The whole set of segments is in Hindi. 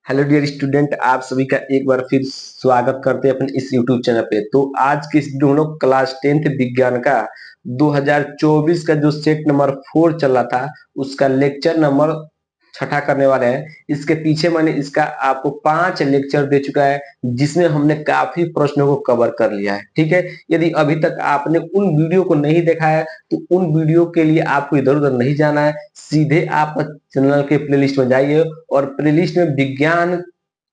हेलो डियर स्टूडेंट, आप सभी का एक बार फिर स्वागत करते हैं अपने इस यूट्यूब चैनल पे। तो आज के इस हम लोग क्लास 10th विज्ञान का 2024 का जो सेट नंबर 4 चल रहा था उसका लेक्चर नंबर छठा करने वाले हैं। इसके पीछे मैंने इसका आपको 5 लेक्चर दे चुका है जिसमें हमने काफी प्रश्नों को कवर कर लिया है। ठीक है, यदि अभी तक आपने उन वीडियो को नहीं देखा है तो उन वीडियो के लिए आपको इधर उधर नहीं जाना है, सीधे आप चैनल के प्लेलिस्ट में जाइए और प्लेलिस्ट में विज्ञान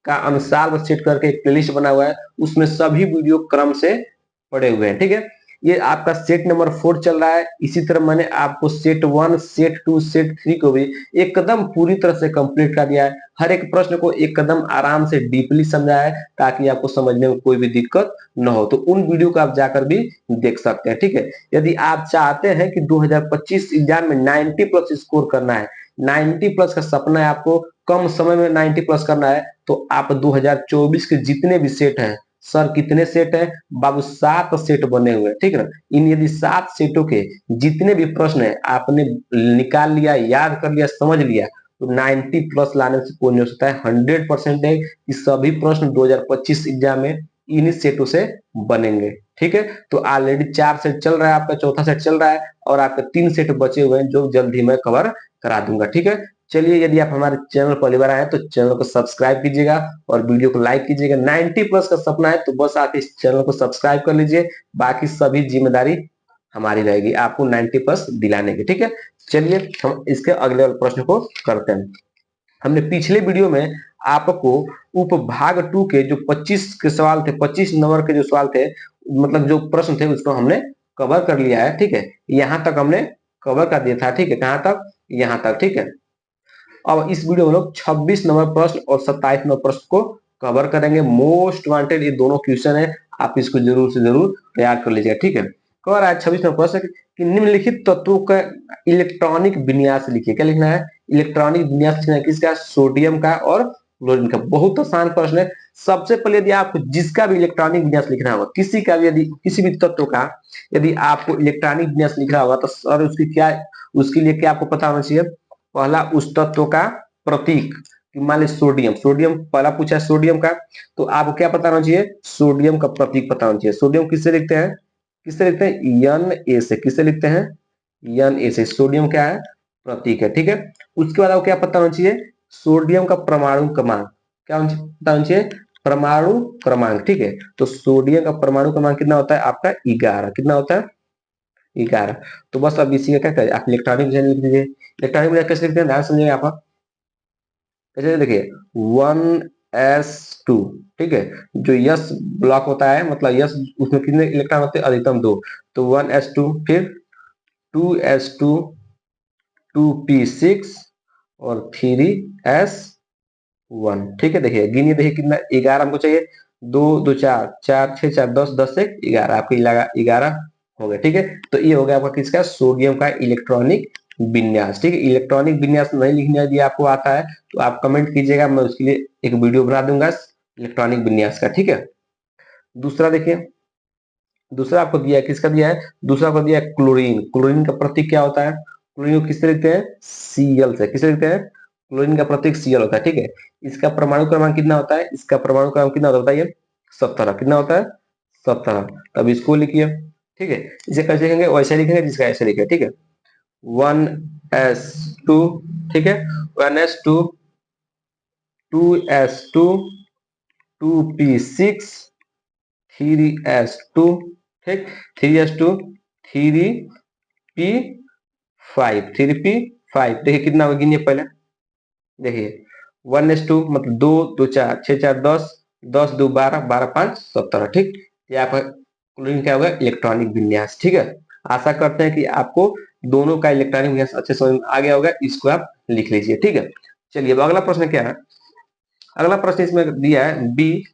का अनुसार सेट करके एक प्लेलिस्ट बना हुआ है, उसमें सभी वीडियो क्रम से पड़े हुए हैं। ठीक है, ये आपका सेट नंबर 4 चल रहा है। इसी तरह मैंने आपको सेट 1, सेट 2, सेट 3 को भी एकदम पूरी तरह से कंप्लीट कर दिया है। हर एक प्रश्न को एक कदम आराम से डीपली समझाया है ताकि आपको समझने में कोई भी दिक्कत न हो। तो उन वीडियो को आप जाकर भी देख सकते हैं। ठीक है, यदि आप चाहते हैं कि 2025 एग्जाम में 90 प्लस स्कोर करना है, 90 प्लस का सपना है, आपको कम समय में 90 प्लस करना है, तो आप 2024 के जितने भी सेट हैं, सर कितने सेट है बाबू, 7 सेट बने हुए हैं। ठीक है ना, इन यदि 7 सेटों के जितने भी प्रश्न है आपने निकाल लिया, याद कर लिया, समझ लिया, तो 90 प्लस लाने से कोई नहीं हो सकता है। 100% है कि सभी प्रश्न 2025 एग्जाम में इन्हीं सेटों से बनेंगे। ठीक है, तो ऑलरेडी 4 सेट चल रहा है, आपका चौथा सेट चल रहा है और आपके 3 सेट बचे हुए हैं जो जल्द ही मैं कवर करा दूंगा। ठीक है, चलिए, यदि आप हमारे चैनल पहली बार आए तो चैनल को सब्सक्राइब कीजिएगा और वीडियो को लाइक कीजिएगा। 90 प्लस का सपना है तो बस आप इस चैनल को सब्सक्राइब कर लीजिए, बाकी सभी जिम्मेदारी हमारी रहेगी आपको 90 प्लस दिलाने की। ठीक है, चलिए हम इसके अगले प्रश्न को करते हैं। हमने पिछले वीडियो में आपको उपभाग 2 के जो 25 के सवाल थे, 25 नंबर के जो सवाल थे, मतलब जो प्रश्न थे, उसको हमने कवर कर लिया है। ठीक है, यहाँ तक हमने कवर कर दिया था। ठीक है, कहाँ तक? यहाँ तक। ठीक है, अब इस वीडियो में लोग 26 नंबर प्रश्न और 27 नंबर प्रश्न को कवर करेंगे। मोस्ट वांटेड ये दोनों क्वेश्चन है, आप इसको जरूर से जरूर तैयार कर लीजिएगा। ठीक है, कवर आज 26 नंबर प्रश्न कि निम्नलिखित तत्वों का इलेक्ट्रॉनिक विन्यास लिखिए। क्या लिखना है? इलेक्ट्रॉनिक विन्यास लिखना है किसका? सोडियम का और क्लोरीन का। बहुत आसान प्रश्न है। सबसे पहले यदि आपको जिसका भी इलेक्ट्रॉनिक विन्यास लिखना होगा, किसी का भी, यदि किसी भी तत्व का यदि आपको इलेक्ट्रॉनिक विन्यास लिखना होगा तो सर उसकी क्या, उसके लिए क्या आपको पता होना चाहिए? पहला उस तत्व का प्रतीक। मान लीजिए सोडियम, सोडियम पहला पूछा है सोडियम का, तो आपको क्या पता होना चाहिए? सोडियम का प्रतीक पता होना चाहिए। सोडियम किससे लिखते हैं? किससे लिखते हैं? एन ए से। किससे लिखते हैं? एन ए से। सोडियम क्या है? प्रतीक है। ठीक है, उसके बाद आपको क्या पता होना चाहिए? सोडियम का परमाणु क्रमांक। क्या पता होना चाहिए? परमाणु क्रमांक। ठीक है, तो सोडियम का परमाणु क्रमांक कितना होता है आपका? 11। कितना होता है? 11। तो बस अब इसी का क्या करें, आप इलेक्ट्रॉनिक लिख दीजिए। इलेक्ट्रॉनिक कैसे लिखते हैं ध्यान समझिएगा आप। कैसे? देखिए 1s2। ठीक है, जो यस ब्लॉक होता है, मतलब यस, उसमें कितने इलेक्ट्रॉन होते हैं? अधिकतम 2। तो 1s2, फिर 2s2, 2p6 और 3s1। ठीक है, देखिए गिनिए, देखिए कितना? 11 हमको चाहिए। 2 2 4 4 6 4 10 10 से 11, आपको 11 हो गया। ठीक है, तो ये हो गया आपका किसका? सोडियम का इलेक्ट्रॉनिक विन्यास। ठीक है, इलेक्ट्रॉनिक विन्यास नहीं लिखने यदि आपको आता है तो आप कमेंट कीजिएगा, मैं उसके लिए एक वीडियो बना दूंगा इलेक्ट्रॉनिक विन्यास का। ठीक है, दूसरा देखिए, दूसरा आपको दिया है, किसका दिया है? दूसरा को दिया है क्लोरीन। क्लोरीन का प्रतीक क्या होता है? क्लोरीन को किससे लिखते हैं? Cl से। किससे लिखते हैं? क्लोरीन का प्रतीक Cl होता है। ठीक है, इसका परमाणु क्रमांक कितना होता है? इसका परमाणु क्रमांक कितना होता है बताइए? 17। कितना होता है? 17। तब इसको लिखिए। ठीक है, इसे कैसे लिखेंगे? वैसे लिखेंगे जिसका ऐसे लिखे। ठीक है, 1s2। ठीक है, 1s2, 2s2, 2p6, 3s2। ठीक, 3s2, 3p5, 3p5। देखिए कितना होगा, गिनिए पहले। देखिए 1s2 मतलब 2 2 4 6 4 10, 10 2 12, 12 5 17। ठीक, ये आपका क्लोरीन क्या होगा? इलेक्ट्रॉनिक विन्यास। ठीक है, आशा करते हैं कि आपको दोनों का इलेक्ट्रॉनिक विन्यास अच्छे समझ में आ गया होगा। इसको आप लिख लीजिए। ठीक है, चलिए अब अगला प्रश्न क्या है? अगला प्रश्न इसमें दिया है बी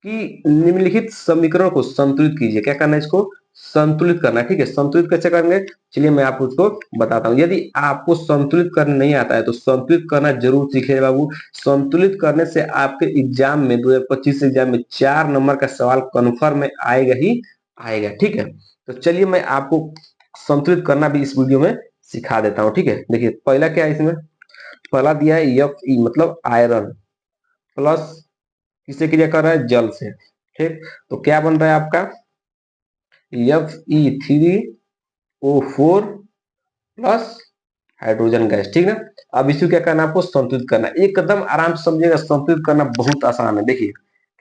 कि निम्नलिखित समीकरण को संतुलित कीजिए। क्या करना है? इसको संतुलित करना है। ठीक है, संतुलित कैसे करेंगे चलिए मैं आपको उसको बताता हूँ। यदि आपको संतुलित करना नहीं आता है तो संतुलित करना जरूर सीखिए बाबू। संतुलित करने से आपके एग्जाम में 2025 एग्जाम में 4 नंबर का सवाल कन्फर्म में आएगा ही आएगा। ठीक है, तो चलिए मैं आपको संतुलित करना भी इस वीडियो में सिखा देता हूँ। ठीक है, देखिए पहला क्या है इसमें? पहला दिया है Fe मतलब आयरन। प्लस किससे क्रिया कर रहा है, जल से। ठीक, तो क्या बन रहा है आपका Fe3O4 प्लस हाइड्रोजन गैस। ठीक ना, अब इसको क्या करना है, आपको संतुलित करना है। एकदम आराम से समझिएगा, संतुलित करना बहुत आसान है। देखिए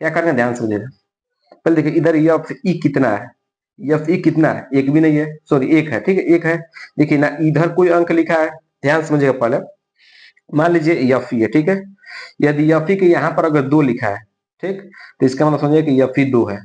क्या करना है, ध्यान से समझिएगा। पहले देखिए इधर Fe कितना है, Fe कितना है, एक भी नहीं है, सॉरी एक है। ठीक है, एक है। देखिए ना इधर कोई अंक लिखा है, ध्यान समझिएगा। पहले मान लीजिए Fe है, ठीक है। यदि Fe के यहाँ पर अगर 2 लिखा है, ठीक, तो इसका मतलब समझिए कि Fe 2 है।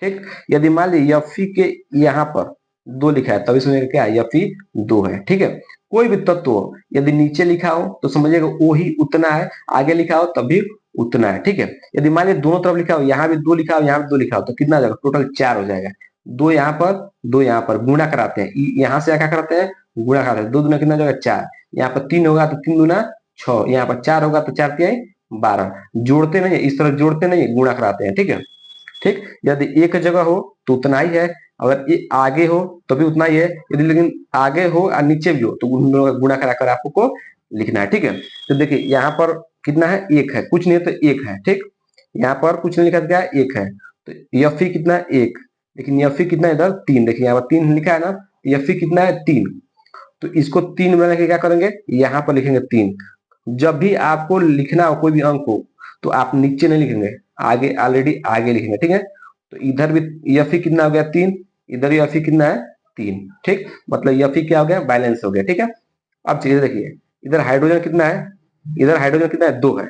ठीक, यदि मान लीजिए Fe के यहाँ पर 2 लिखा है, तभी समझिएगा क्या है, Fe 2 है। ठीक है, कोई भी तत्व हो यदि नीचे लिखा हो तो समझिएगा वो ही उतना है, आगे लिखा हो तब भी उतना है। ठीक है, यदि मान लीजिए दोनों तरफ लिखा हो, यहाँ भी 2 लिखा हो, यहाँ भी 2 लिखा हो, तो कितना हो जाएगा, टोटल 4 हो जाएगा। 2 यहाँ पर, 2 यहाँ पर, गुणा कराते हैं, यहाँ से क्या कराते हैं, गुणा कराते हैं। 2 दूना कितना हो जाएगा, 4। यहाँ पर 3 होगा तो 3 दूना 6, यहाँ पर 4 होगा तो 4 तिहाई 12। जोड़ते नहीं है, इस तरह जोड़ते नहीं है, गुणा कराते हैं। ठीक है, ठीक, यदि एक जगह हो तो उतना ही है, अगर ये आगे हो तो भी उतना ही है, यदि लेकिन आगे हो और नीचे भी हो तो उन दोनों का गुणा कराकर आपको लिखना है। ठीक है, तो देखिए यहाँ पर कितना है, एक है, कुछ नहीं है तो एक है। ठीक, यहाँ पर कुछ नहीं लिखा तो क्या है, एक है, तो Fe कितना है, एक। लेकिन Fe कितना है इधर, 3। देखिए यहाँ पर 3 लिखा है ना, Fe कितना है, 3। तो इसको 3 बना के क्या करेंगे, यहाँ पर लिखेंगे 3। जब भी आपको लिखना हो कोई भी अंक हो तो आप नीचे नहीं लिखेंगे, आगे ऑलरेडी आगे लिखेंगे। ठीक है, तो इधर भी Fe कितना हो गया, 3। इधर भी Fe कितना है, 3। ठीक, मतलब Fe क्या हो गया, बैलेंस हो गया। ठीक है, अब चीजें देखिए, इधर हाइड्रोजन कितना है, इधर हाइड्रोजन कितना है, 2 है।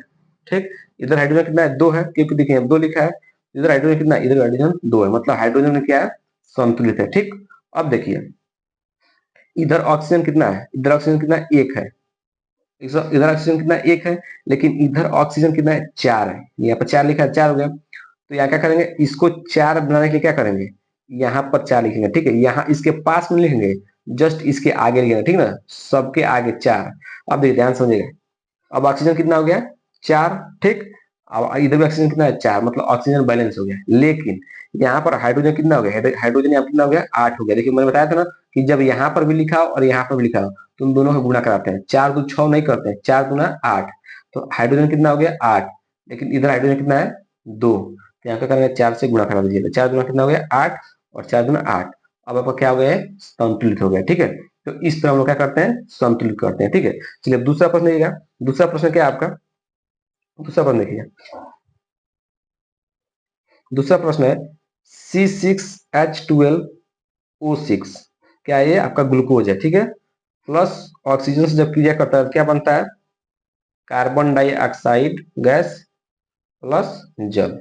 ठीक, इधर हाइड्रोजन कितना है, 2 है, क्योंकि देखिए 2 लिखा है। इधर हाइड्रोजन कितना है, इधर हाइड्रोजन 2 है, मतलब हाइड्रोजन में क्या है, संतुलित है। ठीक, अब देखिए इधर ऑक्सीजन कितना है, इधर ऑक्सीजन कितना है, 1 है। इधर ऑक्सीजन कितना, 1 है, लेकिन इधर ऑक्सीजन कितना है, 4 है। यहाँ पर 4 लिखा है, 4 हो गया। तो यहाँ क्या करेंगे, इसको 4 बनाने के लिए क्या करेंगे, यहाँ पर 4 लिखेंगे। ठीक है, यहाँ इसके पास में लिखेंगे, जस्ट इसके आगे लिखेंगे। ठीक ना, सबके आगे 4। अब देखिए ध्यान समझिएगा, अब ऑक्सीजन कितना हो गया, 4। ठीक, अब इधर भी ऑक्सीजन कितना है, 4, मतलब ऑक्सीजन बैलेंस हो गया। लेकिन यहाँ पर हाइड्रोजन कितना हो गया, हाइड्रोजन यहाँ कितना हो गया, 8 हो गया। देखिए मैंने बताया था ना कि जब यहाँ पर भी लिखा हो और यहाँ पर भी लिखा हो तो उन दोनों का गुणा कराते हैं। 4 दो 6 नहीं करते हैं, 4 दूना 8। तो हाइड्रोजन कितना हो गया, 8। लेकिन इधर हाइड्रोजन कितना है, 2। तो यहाँ पे करेंगे 4 से गुणा करा दीजिएगा, 4 दूना कितना हो गया, 8, और 4 दूना 8। अब आपका क्या हो गया, संतुलित हो गया। ठीक है, तो इस तरह हम लोग क्या करते हैं, संतुलित करते हैं। ठीक है, चलिए दूसरा प्रश्न देखिएगा। दूसरा प्रश्न क्या है आपका, दूसरा प्रश्न देखिए। दूसरा प्रश्न है C6H12O6, क्या ये आपका ग्लूकोज है। ठीक है, प्लस ऑक्सीजन से जब क्रिया करता है क्या बनता है, कार्बन डाइऑक्साइड गैस प्लस जल।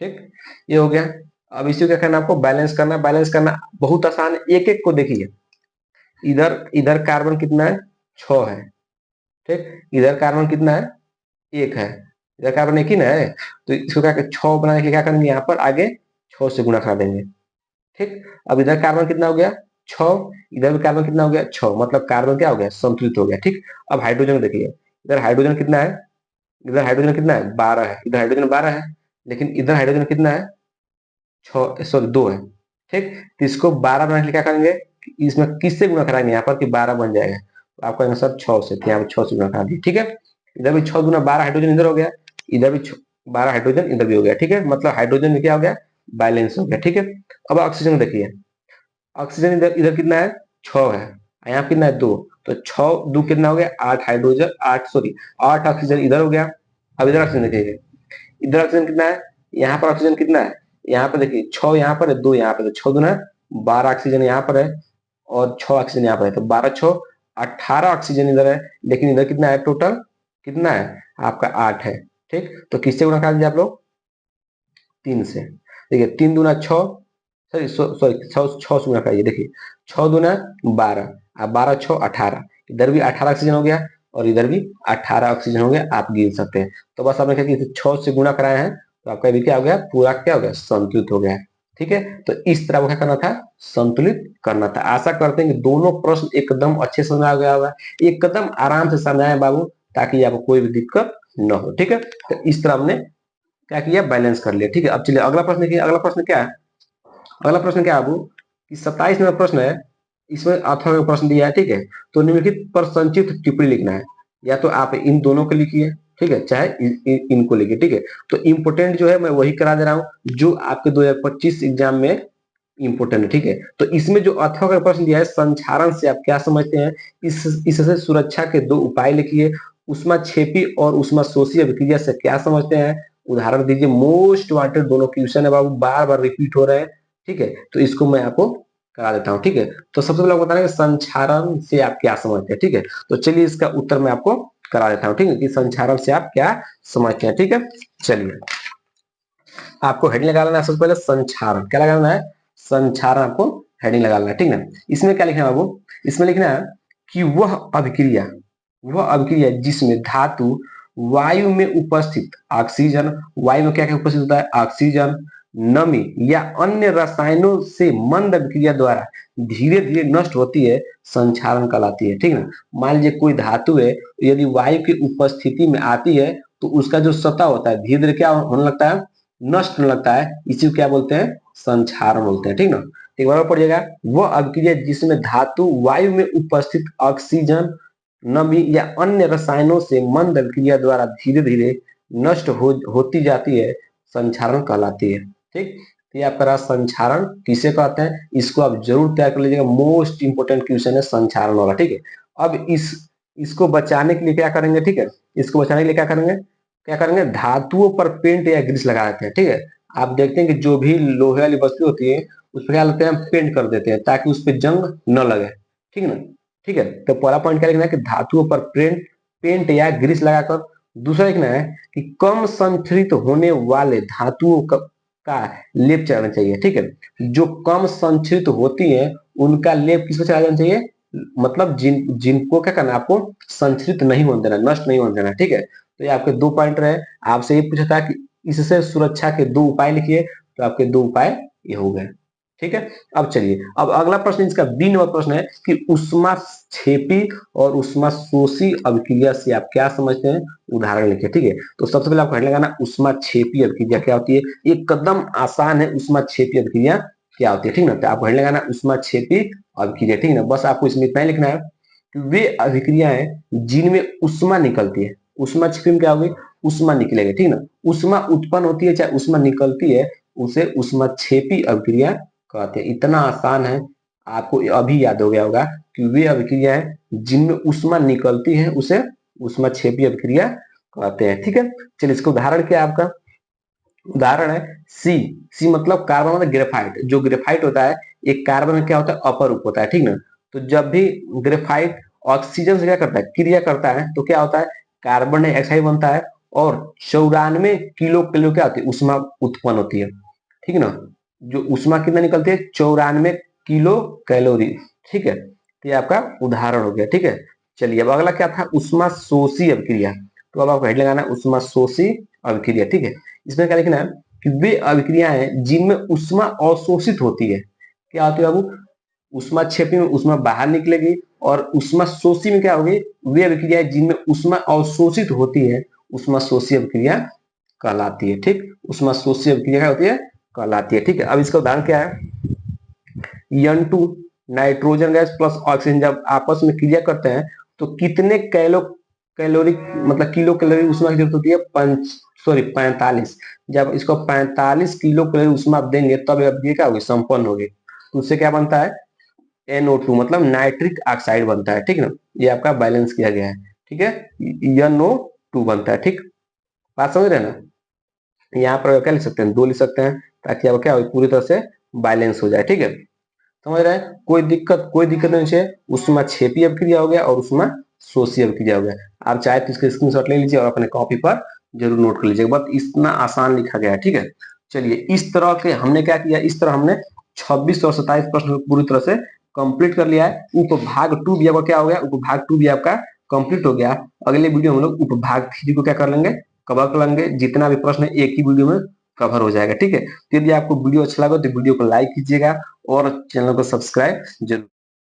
ठीक, ये हो गया। अब इसी को क्या करना, आपको बैलेंस करना। बैलेंस करना बहुत आसान है, एक एक को देखिए। इधर इधर कार्बन कितना है, 6 है। ठीक, इधर कार्बन कितना है, 1 है। इधर कार्बन एक ही ना है, तो इसको क्या 6 बनाने के क्या करेंगे, यहाँ पर आगे 6 से गुणा करा देंगे। ठीक, अब इधर कार्बन कितना हो गया, 6। इधर भी कार्बन कितना हो गया, 6, मतलब कार्बन क्या हो गया, संतुलित हो गया। ठीक, अब हाइड्रोजन देखिए, इधर हाइड्रोजन कितना है, इधर हाइड्रोजन कितना है, 12 है। इधर हाइड्रोजन 12 है, लेकिन इधर हाइड्रोजन कितना है, 6, सॉरी 2 है। ठीक, तो इसको 12 बनाने के लिए क्या करेंगे, इसमें किससे गुणा कराएंगे, यहाँ पर कि 12 बन जाएगा। तो आपका आंसर 6 से, यहाँ पर 6 से गुणा करा दिए। ठीक है, इधर भी 6 गुना 12 हाइड्रोजन इधर हो गया, इधर भी 12 हाइड्रोजन इधर भी हो गया। ठीक है, मतलब हाइड्रोजन में क्या हो गया, बैलेंस हो गया। ठीक है, अब ऑक्सीजन देखिए, ऑक्सीजन इधर इधर कितना है, 6 है, यहाँ कितना है, 2। तो 6 2 कितना हो गया, 8 हाइड्रोजन, 8 सॉरी 8 ऑक्सीजन इधर हो गया। अब इधर ऑक्सीजन देखिए, इधर ऑक्सीजन कितना है, यहाँ पर ऑक्सीजन कितना है, यहाँ पर देखिए 6 यहाँ पर है, 2 यहाँ पर है, 6 दूना 12 ऑक्सीजन यहाँ पर है, और 6 ऑक्सीजन यहाँ पर है, तो 12 6 18 ऑक्सीजन इधर है। लेकिन इधर कितना है, टोटल कितना है आपका, 8 है। ठीक, तो किससे गुणा कर दीजिए आप लोग, 3 से। देखिए 3 दूना 6, सॉरी सॉरी 6 से गुणा करिए। देखिए 6 दूना 12, अब 12 6 18, इधर भी 18 ऑक्सीजन हो गया और इधर भी 18 ऑक्सीजन हो गया, आप गिन सकते हैं। तो बस आपने क्या किया, 6 से गुणा कराया है तो आपका भी क्या हो गया, पूरा क्या हो गया, संतुलित हो गया। ठीक है, तो इस तरह को क्या करना था, संतुलित करना था। आशा करते हैं कि दोनों प्रश्न एकदम अच्छे समझ आ गया होगा, एकदम आराम से समझाएं बाबू, ताकि आपको कोई भी दिक्कत न हो। ठीक है, तो इस तरह हमने क्या किया, बैलेंस कर लिया। ठीक है, अब चलिए अगला प्रश्न देखिए। अगला प्रश्न क्या है, अगला प्रश्न क्या है बाबू, कि 27 नंबर प्रश्न है, इसमें अथवा में प्रश्न दिया है। ठीक है, तो निम्नलिखित पर संक्षिप्त टिप्पणी लिखना है। या तो आप इन दोनों को लिखिए, ठीक है, चाहे इनको लेके, ठीक है। तो इम्पोर्टेंट जो है मैं वही करा दे रहा हूँ जो आपके 2025 एग्जाम में इम्पोर्टेंट है, ठीक है। तो इसमें जो अथवा का प्रश्न दिया है, संक्षारण से आप क्या समझते हैं? इससे सुरक्षा के दो उपाय लिखिए। ऊष्माक्षेपी और ऊष्माशोषी अभिक्रिया से क्या समझते हैं? उदाहरण दीजिए। मोस्ट वांटेड दोनों क्वेश्चन है बाबू, बार बार रिपीट हो रहे हैं, ठीक है। तो इसको मैं आपको करा देता हूँ, ठीक है। तो सबसे पहले बताना संक्षारण से आप क्या समझते हैं, ठीक है। तो चलिए इसका उत्तर मैं आपको करा देता हूँ, ठीक है, कि संक्षारण से आप क्या समझते हैं, ठीक है। चलिए आपको हेडिंग लगा लेना है सबसे पहले संक्षारण। क्या लगाना है? संक्षारण आपको हेडिंग लगा लेना है, ठीक है। इसमें क्या लिखना है बाबू? इसमें लिखना है कि वह अभिक्रिया जिसमें धातु वायु में उपस्थित ऑक्सीजन, वायु में क्या क्या उपस्थित होता है? ऑक्सीजन, नमी या अन्य रसायनों से मंद अभिक्रिया द्वारा धीरे धीरे नष्ट होती है, संक्षारण कहलाती है, ठीक है। मान लीजिए कोई धातु है, यदि वायु की उपस्थिति में आती है तो उसका जो सतह होता है धीरे धीरे क्या होने लगता है? नष्ट होने लगता है। इसी को क्या बोलते हैं? संक्षारण बोलते हैं, ठीक ना। एक बार पढ़िएगा। वह अभिक्रिया जिसमें धातु वायु में उपस्थित ऑक्सीजन, नमी या अन्य रसायनों से मंद अभिक्रिया द्वारा धीरे धीरे नष्ट होती जाती है, संक्षारण कहलाती है, ठीक। तो ये आपका संक्षारण किसे कहते हैं, इसको आप जरूर तैयार कर लीजिएगा। मोस्ट इंपोर्टेंट क्वेश्चन है संक्षारण वाला, ठीक है। अब इसको बचाने के लिए क्या करेंगे, ठीक है। इसको बचाने के लिए क्या करेंगे? धातुओं पर पेंट या ग्रीस लगा देते हैं, ठीक है। आप देखते हैं कि जो भी लोहे वाली वस्तु होती है उस पर क्या लगते हैं? पेंट कर देते हैं ताकि उस पर जंग न लगे, ठीक है ना। ठीक है, तो पहला पॉइंट क्या लिखना है कि धातुओं पर पेंट या ग्रीस लगाकर। दूसरा लिखना है कि कम संचरित होने वाले धातुओं का लेप चढ़ाना चाहिए, ठीक है। जो कम संचरित होती है उनका लेप किसको चढ़ाना चाहिए? मतलब जिनको क्या करना है? आपको संचरित नहीं होने देना, नष्ट नहीं होने देना, ठीक है। तो ये आपके दो पॉइंट रहे। आपसे ये पूछा था कि इससे सुरक्षा के दो उपाय लिखिए, तो आपके दो उपाय ये हो गए, ठीक है। अब चलिए, अब अगला प्रश्न, इसका बी नंबर प्रश्न है कि ऊष्माक्षेपी और ऊष्माशोषी अभिक्रिया से आप क्या समझते हैं? उदाहरण लिखिए, ठीक है। तो सबसे पहले आपको लगाना ऊष्माक्षेपी अभिक्रिया क्या होती है। एकदम आसान है, ऊष्माक्षेपी अभिक्रिया क्या होती है, ठीक ना। तो आपको लगाना ऊष्माक्षेपी अभिक्रिया, ठीक है। बस आपको इसमें इतना ही लिखना है कि वे अभिक्रियाएं जिनमें ऊष्मा निकलती है। ऊष्माक्षेपी में क्या होगी? ऊष्मा निकलेगी, ठीक ना। ऊष्मा उत्पन्न होती है चाहे ऊष्मा निकलती है, उसे ऊष्माक्षेपी अभिक्रिया कहते हैं। इतना आसान है, आपको अभी याद हो गया होगा कि वे अभिक्रियाएं जिनमें ऊष्मा निकलती है उसे ऊष्माक्षेपी अभिक्रिया कहते हैं, ठीक है। चलिए इसका उदाहरण क्या है आपका? उदाहरण है सी मतलब कार्बन, मतलब ग्रेफाइट। जो ग्रेफाइट होता है, एक कार्बन में क्या होता है? अपर रूप होता है, ठीक ना। तो जब भी ग्रेफाइट ऑक्सीजन से क्या करता है? क्रिया करता है, तो क्या होता है? कार्बन डाइऑक्साइड बनता है और 94 किलो कैलोरी क्या होती है? ऊष्मा उत्पन्न होती है, ठीक है ना। जो ऊष्मा कितना निकलती है? 94 किलो कैलोरी, ठीक है। तो ये आपका उदाहरण हो गया, ठीक है। चलिए अब अगला क्या था? ऊष्मा शोषी अभिक्रिया। तो अब आपको हेड लगाना है ऊष्मा शोषी अभिक्रिया, ठीक है। इसमें क्या लिखना है कि वे अभिक्रियाएं जिनमें ऊष्मा अवशोषित होती है। क्या होती है बाबू? ऊष्माक्षेपी में ऊष्मा बाहर निकलेगी और ऊष्मा शोषी में क्या होगी? वे अभिक्रियाएं जिनमें ऊष्मा अवशोषित होती है, ऊष्मा शोषी अभिक्रिया कहलाती है, ठीक। ऊष्मा शोषी अभिक्रिया क्या होती है? कहलाती है, ठीक है। अब इसका उदाहरण क्या है? N2 nitrogen gas plus oxygen जब आपस में क्रिया करते हैं तो कितने कैलोरी, मतलब किलो कैलोरी ऊष्मा की जरूरत होती है? 45। जब इसको 45 किलो कैलोरी ऊष्मा आप देंगे तब ये क्या होगी? संपन्न होगी। तो उससे क्या बनता है? NO2 मतलब नाइट्रिक ऑक्साइड बनता है, ठीक है ना। ये आपका बैलेंस किया गया है, ठीक है। NO2 बनता है, ठीक। बात समझ रहे हैं ना। यहाँ पर क्या लिख सकते हैं? 2 लिख सकते हैं ताकि आपको क्या हो? पूरी तरह से बैलेंस हो जाए, ठीक है। समझ रहे हैं? कोई दिक्कत नहीं है। उसमें छेपी अभिक्रिया हो गया और उसमें शोषी अभिक्रिया हो गया। आप चाहे तो इसके स्क्रीनशॉट ले लीजिए और अपने कॉपी पर जरूर नोट कर लीजिएगा। बस इतना आसान लिखा गया है, ठीक है। चलिए इस तरह के हमने क्या किया? इस तरह हमने 26 और 27 प्रश्न पूरी तरह से कंप्लीट कर लिया है। उपभाग 2 भी आपका क्या हो गया? उपभाग 2 भी आपका कंप्लीट हो गया। अगले वीडियो में हम लोग उपभाग 3 को क्या कर लेंगे? कवर कर लेंगे। जितना भी प्रश्न एक ही वीडियो में कवर हो जाएगा, ठीक है। यदि आपको वीडियो अच्छा लगा तो वीडियो को लाइक कीजिएगा और चैनल को सब्सक्राइब जरूर।